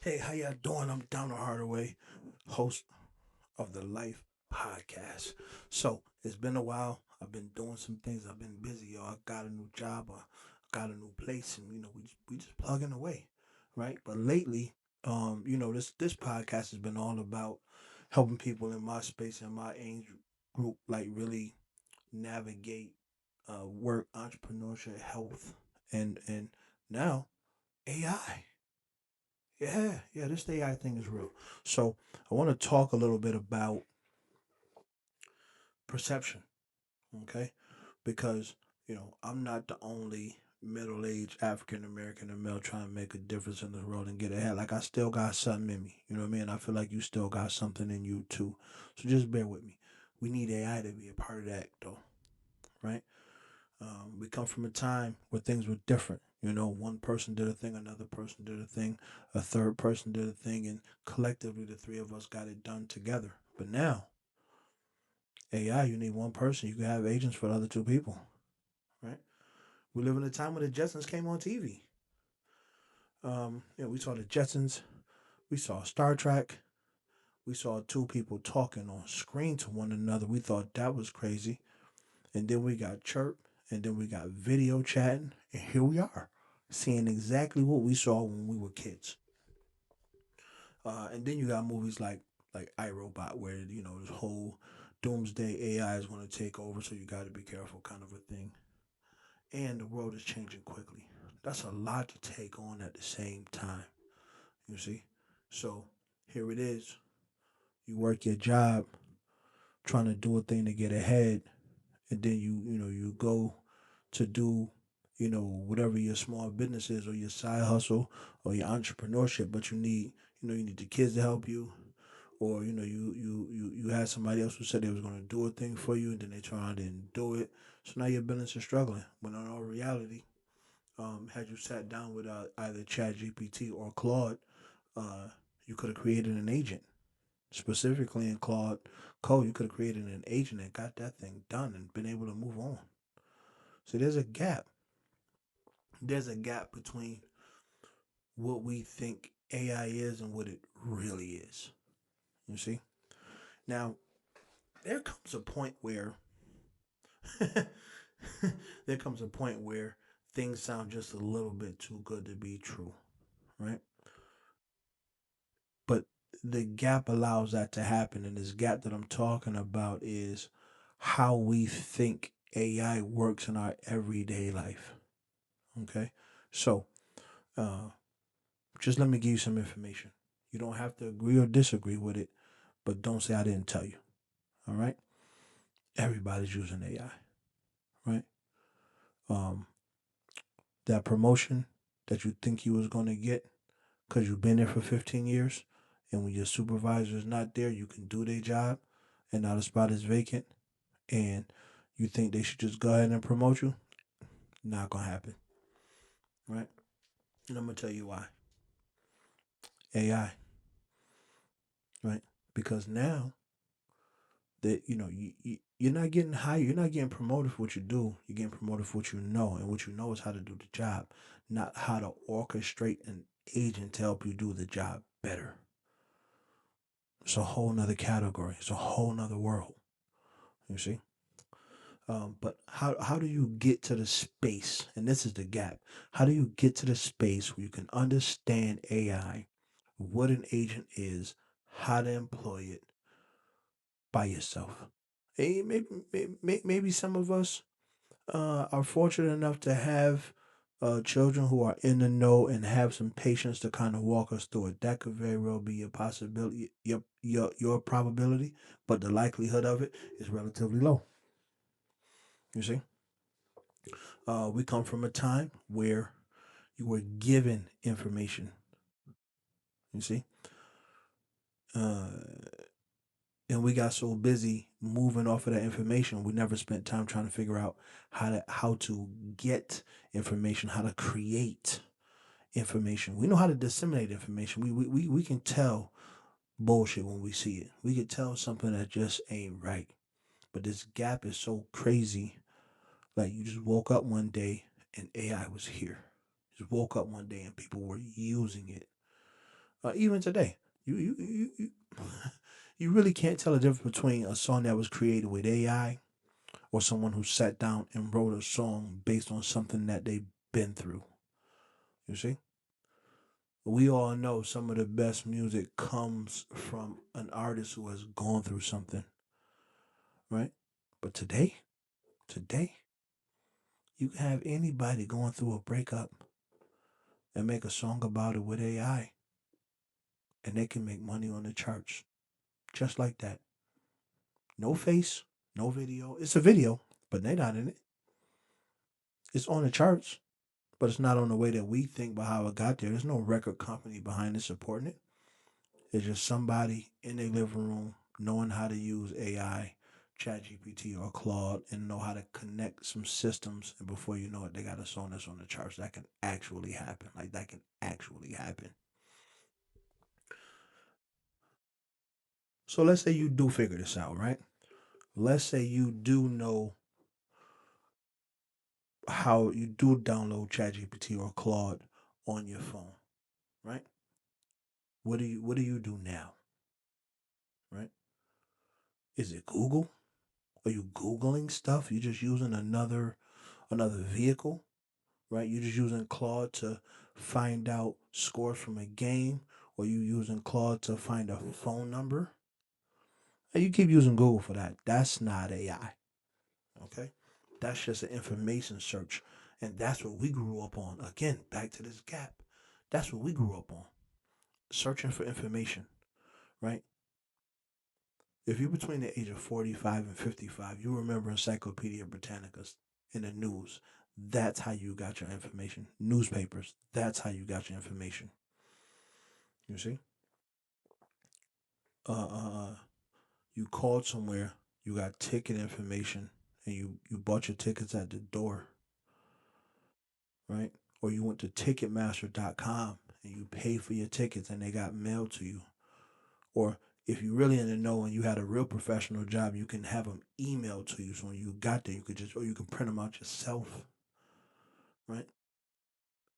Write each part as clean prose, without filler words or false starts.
Hey, how y'all doing? I'm Donald Hardaway, host of the Life Podcast. So it's been a while. I've been doing some things. I've been busy, y'all. I got a new job. I got a new place, and we just plugging away, right? But lately, this podcast has been all about helping people in my space and my age group, like really navigate work, entrepreneurship, health, and now AI. Yeah, this AI thing is real. So I want to talk a little bit about perception, okay? Because, I'm not the only middle-aged African American male trying to make a difference in this world and get ahead. Like I still got something in me. You know what I mean? I feel like you still got something in you too. So just bear with me. We need AI to be a part of that though, right? We come from a time where things were different. One person did a thing, another person did a thing, a third person did a thing, and collectively the three of us got it done together. But now, AI, you need one person. You can have agents for the other two people, right? We live in a time when the Jetsons came on TV. We saw the Jetsons, we saw Star Trek, we saw two people talking on screen to one another. We thought that was crazy. And then we got chirp, and then we got video chatting, and here we are, seeing exactly what we saw when we were kids. And then you got movies like iRobot, where this whole doomsday AI is going to take over, so you got to be careful, kind of a thing. And the world is changing quickly. That's a lot to take on at the same time. You see, so here it is. You work your job, trying to do a thing to get ahead, and then you go to do whatever your small business is or your side hustle or your entrepreneurship, but you need the kids to help you, or you had somebody else who said they was going to do a thing for you and then they turn around and didn't do it, so now your business is struggling, when in all reality, had you sat down with either ChatGPT or Claude, uh, you could have created an agent. Specifically in Claude Code, you could have created an agent and got that thing done and been able to move on. So there's a gap. There's a gap between what we think AI is and what it really is. You see? Now, there comes a point where there comes a point where things sound just a little bit too good to be true, right? But the gap allows that to happen, and this gap that I'm talking about is how we think AI works in our everyday life. Okay, so uh, just let me give you some information. You don't have to agree or disagree with it, but don't say I didn't tell you. All right, everybody's using AI, right? Um, that promotion that you think you was gonna get because you've been there for 15 years, and when your supervisor is not there, you can do their job, and now the spot is vacant, and you think they should just go ahead and promote you. Not gonna happen, right? And I'm gonna tell you why. AI, right? Because now that you're not getting hired, you're not getting promoted for what you do. You're getting promoted for what you know, and what you know is how to do the job, not how to orchestrate an agent to help you do the job better. It's a whole nother category. It's a whole nother world. You see. But how do you get to the space? And this is the gap. How do you get to the space where you can understand AI, what an agent is, how to employ it by yourself? Maybe some of us are fortunate enough to have children who are in the know and have some patience to kind of walk us through it. That could very well be a possibility, your probability, but the likelihood of it is relatively low. You see, we come from a time where you were given information. You see, uh, and we got so busy moving off of that information, we never spent time trying to figure out how to get information, how to create information. We know how to disseminate information. We can tell bullshit when we see it. We can tell something that just ain't right. But this gap is so crazy. Like you just woke up one day and AI was here. Just woke up one day and people were using it. Even today, you you really can't tell the difference between a song that was created with AI or someone who sat down and wrote a song based on something that they've been through. You see, we all know some of the best music comes from an artist who has gone through something, right? But today, you can have anybody going through a breakup and make a song about it with AI, and they can make money on the charts just like that. No face, no video. It's a video, but they're not in it. It's on the charts, but it's not on the way that we think about how it got there. There's no record company behind it supporting it. It's just somebody in their living room knowing how to use AI, ChatGPT or Claude, and know how to connect some systems. And before you know it, they got a song that's on the charts. That can actually happen. Like that can actually happen. So let's say you do figure this out, right? Let's say you do know how you do download ChatGPT or Claude on your phone, right? What do you do now, right? Is it Google? Are you Googling stuff? You're just using another vehicle, right? You're just using Claude to find out scores from a game, or you using Claude to find a phone number. And you keep using Google for that. That's not AI. Okay? That's just an information search. And that's what we grew up on. Again, back to this gap. That's what we grew up on. Searching for information, right? If you're between the age of 45 and 55, you remember Encyclopedia Britannicas in the news. That's how you got your information. Newspapers, that's how you got your information. You see? Uh, uh, uh, you called somewhere, you got ticket information, and you bought your tickets at the door, right? Or you went to Ticketmaster.com and you paid for your tickets and they got mailed to you. Or if you really in the know and you had a real professional job, you can have them emailed to you. So when you got there, you could just, or you can print them out yourself, right?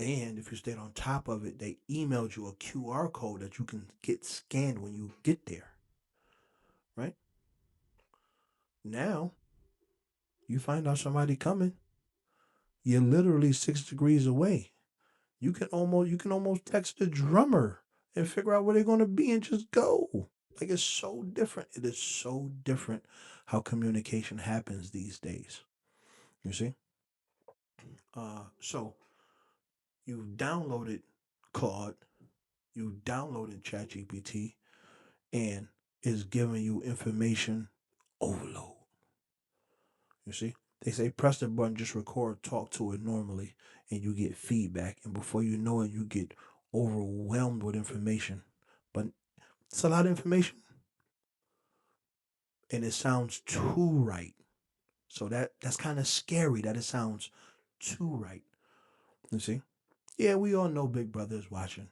And if you stayed on top of it, they emailed you a QR code that you can get scanned when you get there, right? Now you find out somebody coming, you're literally 6 degrees away. You can almost text the drummer and figure out where they're gonna be and just go. Like it's so different. It is so different how communication happens these days. You see? So you've downloaded Claude, you downloaded ChatGPT, and it's giving you information overload. You see? They say press the button, just record, talk to it normally, and you get feedback. And before you know it, you get overwhelmed with information. But it's a lot of information, and it sounds too right. So that's kind of scary that it sounds too right. You see? Yeah, we all know Big Brother is watching.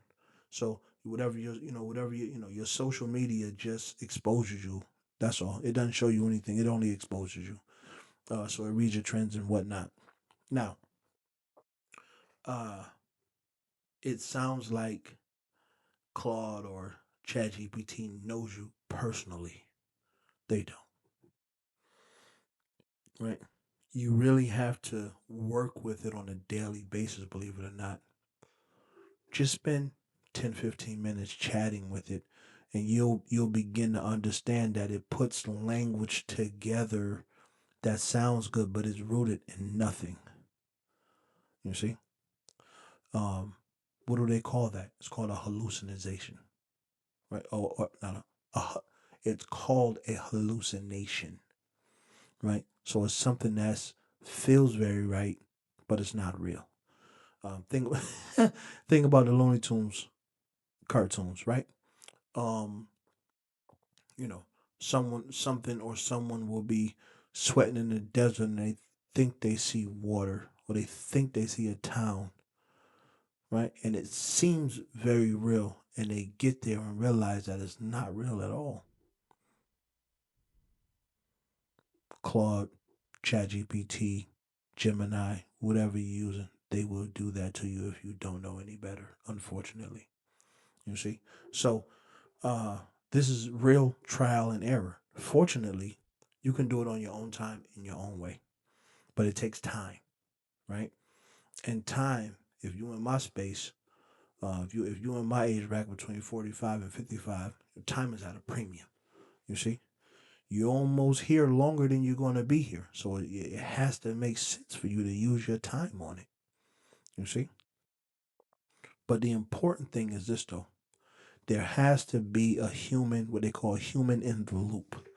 So whatever your social media just exposes you. That's all. It doesn't show you anything. It only exposes you. So it reads your trends and whatnot. Now, uh, it sounds like Claude or ChatGPT knows you personally. They don't, right? You really have to work with it on a daily basis, believe it or not. Just spend 10, 15 minutes chatting with it, and you'll begin to understand that it puts language together that sounds good, but is rooted in nothing. You see? Um, what do they call that? It's called a hallucination, right? Or not it's called a hallucination, right? So it's something that feels very right, but it's not real. Think think about the Looney Tunes cartoons, right? Um, you know, something or someone will be sweating in the desert and they think they see water or they think they see a town, right? And it seems very real, and they get there and realize that it's not real at all. Claude, ChatGPT, Gemini, whatever you're using, they will do that to you if you don't know any better, unfortunately. You see? So uh, this is real trial and error. Fortunately, you can do it on your own time in your own way, but it takes time, right? And time, if you in my space, if you in my age bracket between 45 and 55, your time is at a premium. You see, you're almost here longer than you're going to be here, so it has to make sense for you to use your time on it. You see, but the important thing is this though: there has to be a human, what they call a human in the loop,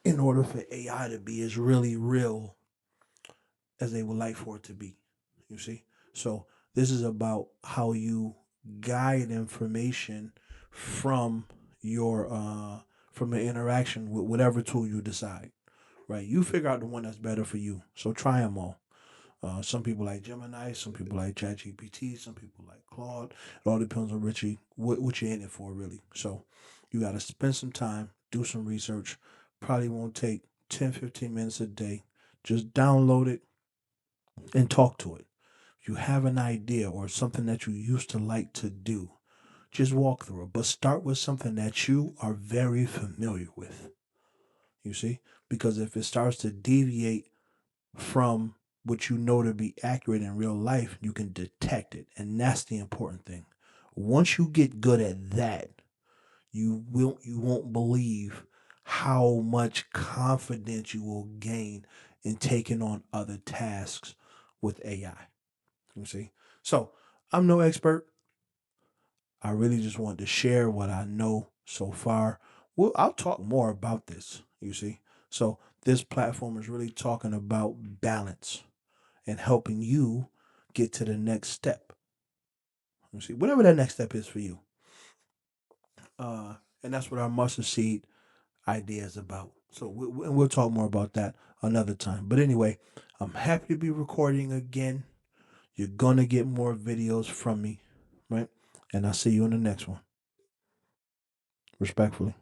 in order for AI to be as really real as they would like for it to be. You see? So this is about how you guide information from your from the interaction with whatever tool you decide. Right? You figure out the one that's better for you. So try them all. Some people like Gemini, some people like ChatGPT, some people like Claude. It all depends on Richie what you're in it for, really. So you got to spend some time, do some research. Probably won't take 10, 15 minutes a day. Just download it and talk to it. If you have an idea or something that you used to like to do, just walk through it. But start with something that you are very familiar with. You see? Because if it starts to deviate from what you know to be accurate in real life, you can detect it. And that's the important thing. Once you get good at that, you won't believe how much confidence you will gain in taking on other tasks with AI. You see? So I'm no expert. I really just wanted to share what I know so far. Well, I'll talk more about this, you see. So this platform is really talking about balance and helping you get to the next step. You see, whatever that next step is for you. Uh, and that's what our mustard seed idea is about. So and we'll talk more about that another time. But anyway, I'm happy to be recording again. You're gonna get more videos from me, right? And I'll see you in the next one. Respectfully.